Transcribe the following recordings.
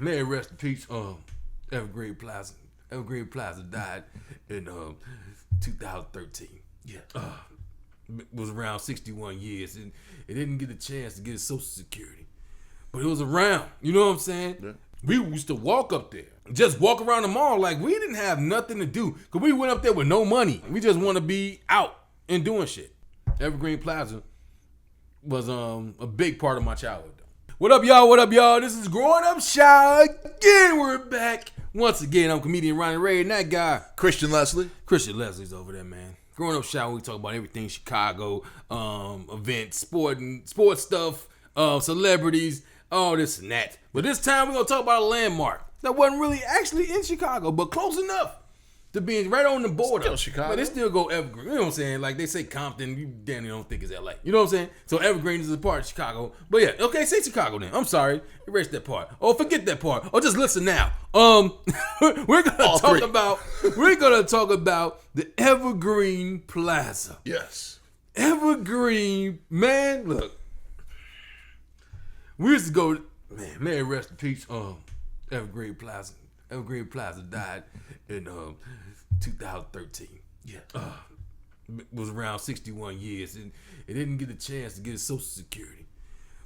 May rest in peace. Evergreen Plaza. Evergreen Plaza died in 2013. Yeah. Was around 61 years, and it didn't get a chance to get his Social Security, but it was around. You know what I'm saying? Yeah. We used to walk up there, just walk around the mall like we didn't have nothing to do, because we went up there with no money. We just want to be out and doing shit. Evergreen Plaza was a big part of my childhood. What up, y'all? What up, y'all? This is Growing Up Shy again. We're back once again. I'm comedian Ronnie Ray, and that guy Khristian Leslie. Khristian Leslie's over there, man. Growing Up Shy, we talk about everything Chicago, events, sports stuff, celebrities, all this and that. But this time we're gonna talk about a landmark that wasn't really actually in Chicago, but close enough to being right on the border. Still Chicago. But it still go Evergreen. You know what I'm saying? Like they say Compton, you damn near don't think it's LA. You know what I'm saying? So Evergreen is a part of Chicago. But yeah, okay, say Chicago then. I'm sorry. Erase that part. Or forget that part. Or just listen now. We're gonna talk about the Evergreen Plaza. Yes. Evergreen, man, look. We used to go, may rest in peace, Evergreen Plaza. Evergreen Plaza died in 2013. Yeah. Was around 61 years, and it didn't get a chance to get his Social Security,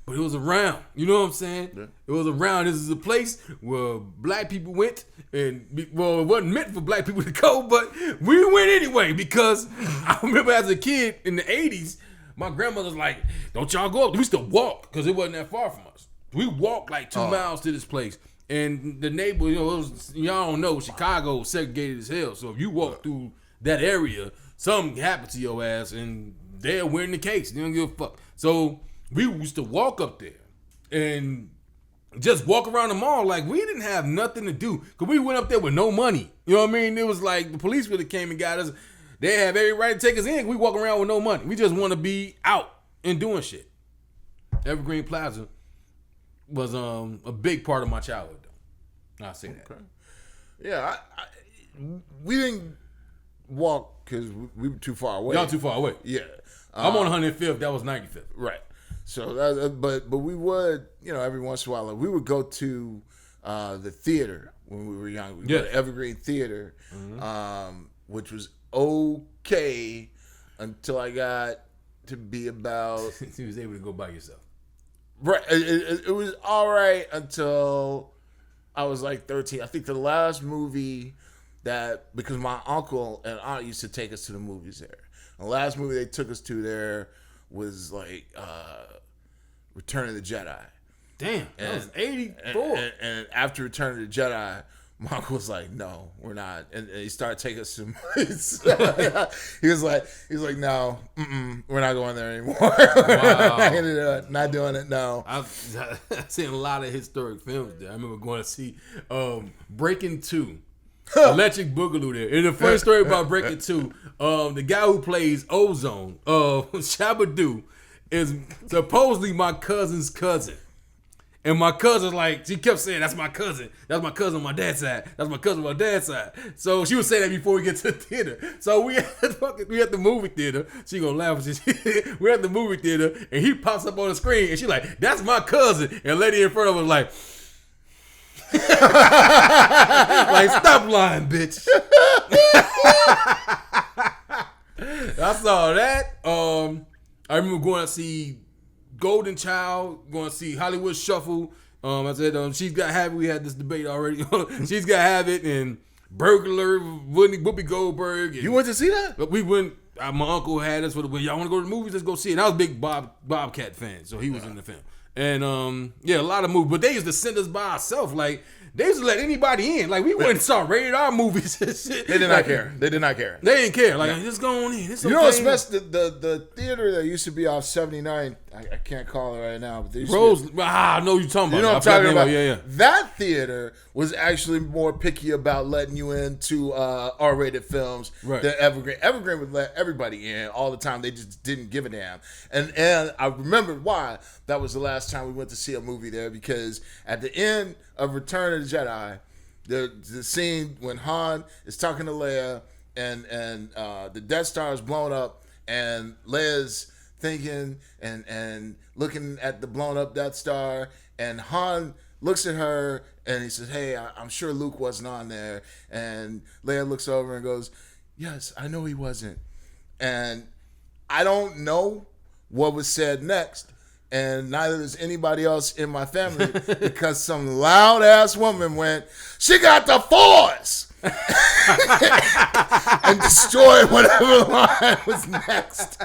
but it was around. You know what I'm saying? Yeah. It was around. This is a place where black people went, and well, it wasn't meant for black people to go, but we went anyway because I remember as a kid in the 80s, my grandmother's like, "Don't y'all go up." We used to walk because it wasn't that far from us. We walked like 2 miles to this place. And the neighbor, y'all don't know, Chicago segregated as hell. So if you walk through that area, something happened to your ass, and they're winning the case. They don't give a fuck. So we used to walk up there and just walk around the mall like we didn't have nothing to do, because we went up there with no money. You know what I mean? It was like the police would have came and got us. They have every right to take us in. We walk around with no money. We just want to be out and doing shit. Evergreen Plaza was a big part of my childhood, though. I'll say that. Okay. Yeah, we didn't walk because we were too far away. Y'all too far away. Yeah. I'm on 105th. That was 95th. Right. So, but we would, every once in a while, we would go to the theater when we were young. We'd go to Evergreen Theater, which was okay until I got to be about... You was able to go by yourself. Right. It was all right until I was like 13. I think the last movie because my uncle and aunt used to take us to the movies there. The last movie they took us to there was like Return of the Jedi. Damn, that was 84. And after Return of the Jedi, my uncle was like, "No, we're not," and he started taking us to movies. he was like, "No, we're not going there anymore. Wow. not doing it. No." I've seen a lot of historic films there. I remember going to see Breaking 2, Electric Boogaloo there. And the funny story about Breaking 2, the guy who plays Ozone, Shabba-Doo, is supposedly my cousin's cousin. And my cousin, she kept saying, "That's my cousin. That's my cousin on my dad's side. That's my cousin on my dad's side." So she would say that before we get to the theater. So we at the movie theater. She gonna laugh. We're at the movie theater, and he pops up on the screen, and she like, "That's my cousin." And a lady in front of us like, "Stop lying, bitch." I saw that. I remember going to see Golden Child, going to see Hollywood Shuffle. I said, She's Got Habit. We had this debate already. She's Got Habit and Burglar, Whoopi Goldberg. And you went to see that? We went. My uncle had us. Y'all want to go to the movies? Let's go see it. And I was a big Bobcat fan, so he was in the film. And a lot of movies. But they used to send us by ourselves. They used to let anybody in. We went and saw rated R movies and shit. They did not care. They did not care. They didn't care. Just go on in. It's okay. What's messed? The theater that used to be off 79. I can't call it right now, but they used Rose. I know you're talking about. You know what I'm talking about? Yeah. That theater was actually more picky about letting you into R-rated films than Evergreen. Evergreen would let everybody in all the time. They just didn't give a damn. And I remembered why that was the last time we went to see a movie there, because at the end of Return of the Jedi, the scene when Han is talking to Leia and the Death Star is blown up and Leia's thinking and looking at the blown up Death Star, and Han looks at her And he says, hey, I'm sure Luke wasn't on there. And Leia looks over and goes, yes, I know he wasn't. And I don't know what was said next. And neither does anybody else in my family because some loud ass woman went, she got the Force! and destroyed whatever line was next.